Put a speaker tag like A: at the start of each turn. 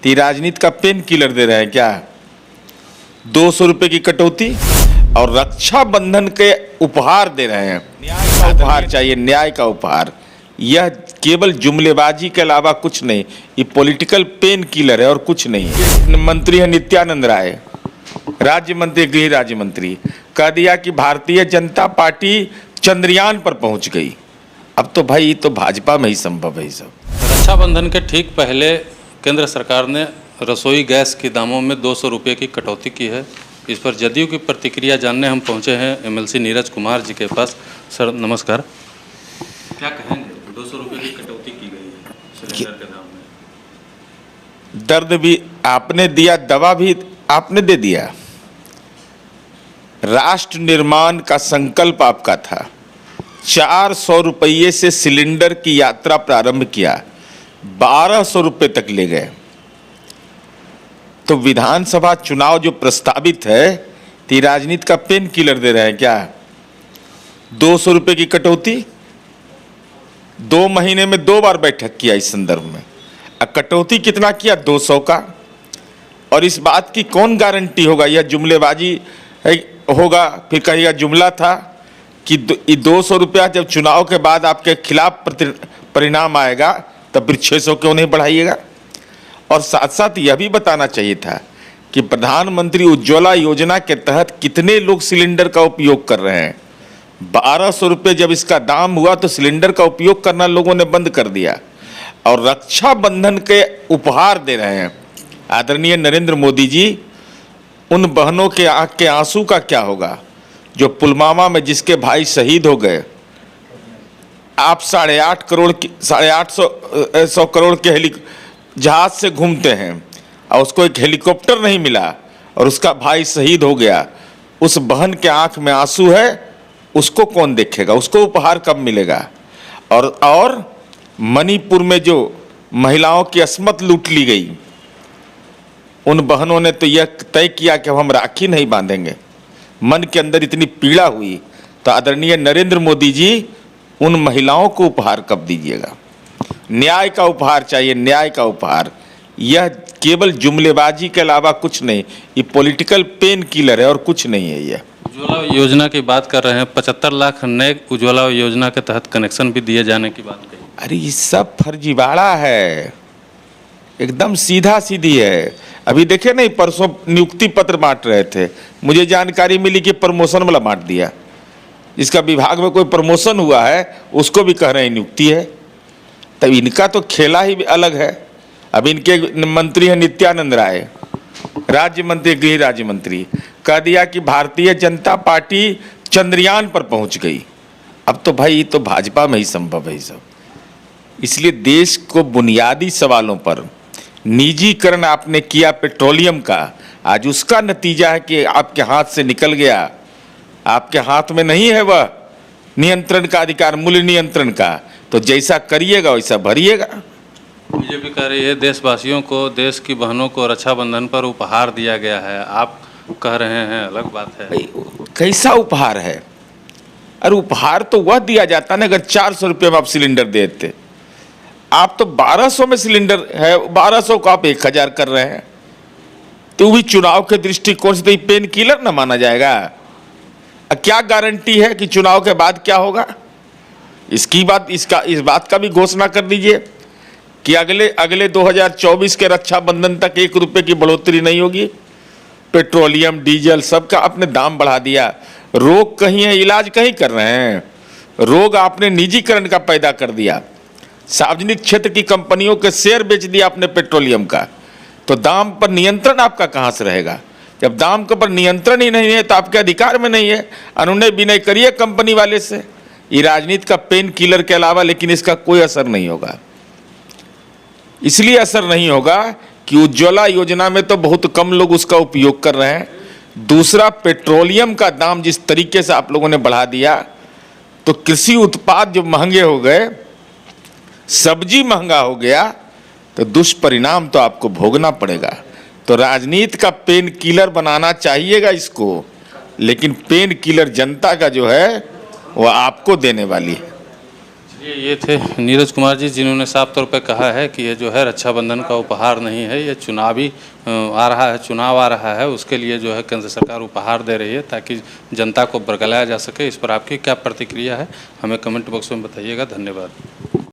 A: तो ये राजनीति का पेन किलर दे रहे हैं क्या? 200 रुपये की कटौती और रक्षा बंधन के उपहार दे रहे हैं। न्याय का उपहार चाहिए, न्याय का उपहार। यह केवल जुमलेबाजी के अलावा कुछ नहीं, ये पॉलिटिकल पेन किलर है और कुछ नहीं है। मंत्री है नित्यानंद राय, राज्य मंत्री, गृह राज्य मंत्री, कह दिया कि भारतीय जनता पार्टी चंद्रयान पर पहुंच गई। अब तो भाई ये तो भाजपा में ही संभव है। सब
B: रक्षाबंधन के ठीक पहले केंद्र सरकार ने रसोई गैस के दामों में 200 रुपये की कटौती की है। इस पर जदयू की प्रतिक्रिया जानने हम पहुंचे हैं एमएलसी नीरज कुमार जी के पास। सर नमस्कार, क्या कहेंगे? 200 रुपये की कटौती की गई है सिलेंडर के दाम में।
A: दर्द भी आपने दिया, दवा भी आपने दे दिया। राष्ट्र निर्माण का संकल्प आपका था। 400 रुपये से सिलेंडर की यात्रा प्रारंभ किया, 1200 रुपये तक ले गए। तो विधानसभा चुनाव जो प्रस्तावित है, तो राजनीति का पेन किलर दे रहे हैं क्या? 200 रुपये की कटौती, 2 महीने में 2 बार बैठक किया इस संदर्भ में। कटौती कितना किया? 200 का। और इस बात की कौन गारंटी होगा यह जुमलेबाजी होगा? फिर कहिएगा जुमला था कि 200 रुपया जब चुनाव के बाद आपके खिलाफ परिणाम आएगा तब फिर 600 क्यों नहीं बढ़ाइएगा? और साथ साथ यह भी बताना चाहिए था कि प्रधानमंत्री उज्ज्वला योजना के तहत कितने लोग सिलेंडर का उपयोग कर रहे हैं। 1200 रुपये जब इसका दाम हुआ तो सिलेंडर का उपयोग करना लोगों ने बंद कर दिया। और रक्षा बंधन के उपहार दे रहे हैं। आदरणीय नरेंद्र मोदी जी, उन बहनों के आंख के आंसू का क्या होगा जो पुलवामा में जिसके भाई शहीद हो गए? आप 850 करोड़ के जहाज से घूमते हैं और उसको एक हेलीकॉप्टर नहीं मिला और उसका भाई शहीद हो गया। उस बहन के आंख में आंसू है, उसको कौन देखेगा? उसको उपहार कब मिलेगा? और मणिपुर में जो महिलाओं की अस्मत लूट ली गई, उन बहनों ने तो यह तय किया कि हम राखी नहीं बांधेंगे। मन के अंदर इतनी पीड़ा हुई। तो आदरणीय नरेंद्र मोदी जी, उन महिलाओं को उपहार कब दीजिएगा? न्याय का उपहार चाहिए, न्याय का उपहार। यह केवल जुमलेबाजी के अलावा कुछ नहीं, ये पॉलिटिकल पेन किलर है और कुछ नहीं है। यह
B: उज्ज्वला योजना की बात कर रहे हैं, 75 लाख नए उज्ज्वला योजना के तहत कनेक्शन भी दिए जाने की बात कही।
A: अरे ये सब फर्जीवाड़ा है, एकदम सीधा सीधी है। अभी देखे नहीं, परसों नियुक्ति पत्र बांट रहे थे, मुझे जानकारी मिली कि प्रमोशन वाला बांट दिया। जिसका विभाग में कोई प्रमोशन हुआ है उसको भी कह रहे हैं नियुक्ति है। तब इनका तो खेला ही अलग है। अब इनके मंत्री हैं नित्यानंद राय, राज्य मंत्री, गृह राज्य मंत्री, कह दिया कि भारतीय जनता पार्टी चंद्रयान पर पहुंच गई। अब तो भाई ये तो भाजपा में ही संभव है। सब इसलिए देश को बुनियादी सवालों पर निजीकरण आपने किया पेट्रोलियम का, आज उसका नतीजा है कि आपके हाथ से निकल गया। आपके हाथ में नहीं है वह नियंत्रण का अधिकार, मूल्य नियंत्रण का। तो जैसा करिएगा वैसा भरिएगा।
B: बीजेपी कह रही है देशवासियों को, देश की बहनों को रक्षाबंधन पर उपहार दिया गया है, आप कह रहे हैं अलग बात है।
A: कैसा उपहार है? अरे उपहार तो वह दिया जाता ना अगर 400 रुपये में आप सिलेंडर देते। आप तो 1200 में सिलेंडर है, 1200 को आप 1000 कर रहे हैं। तो भी चुनाव के दृष्टिकोण से तो ये पेन किलर ना माना जाएगा? क्या गारंटी है कि चुनाव के बाद क्या होगा? इस बात का भी घोषणा कर दीजिए कि अगले 2024 के रक्षाबंधन तक 1 रुपये की बढ़ोतरी नहीं होगी। पेट्रोलियम, डीजल सबका आपने दाम बढ़ा दिया। रोग कहीं है, इलाज कहीं कर रहे हैं। रोग आपने निजीकरण का पैदा कर दिया। सार्वजनिक क्षेत्र की कंपनियों के शेयर बेच दिया आपने पेट्रोलियम का। तो दाम पर नियंत्रण आपका कहाँ से रहेगा? जब दाम के पर नियंत्रण ही नहीं है तो आपके अधिकार में नहीं है। अनुनय विनय करिए कंपनी वाले से। ये राजनीति का पेन किलर के अलावा लेकिन इसका कोई असर नहीं होगा। इसलिए असर नहीं होगा कि उज्ज्वला योजना में तो बहुत कम लोग उसका उपयोग कर रहे हैं। दूसरा, पेट्रोलियम का दाम जिस तरीके से आप लोगों ने बढ़ा दिया, तो कृषि उत्पाद जो महंगे हो गए, सब्जी महंगा हो गया, तो दुष्परिणाम तो आपको भोगना पड़ेगा। तो राजनीति का पेन किलर बनाना चाहिएगा इसको, लेकिन पेन किलर जनता का जो है वो आपको देने वाली है।
B: ये थे नीरज कुमार जी, जिन्होंने साफ तौर पे कहा है कि ये जो है रक्षाबंधन का उपहार नहीं है, ये चुनावी चुनाव आ रहा है, उसके लिए जो है केंद्र सरकार उपहार दे रही है ताकि जनता को बरगलाया जा सके। इस पर आपकी क्या प्रतिक्रिया है, हमें कमेंट बॉक्स में बताइएगा। धन्यवाद।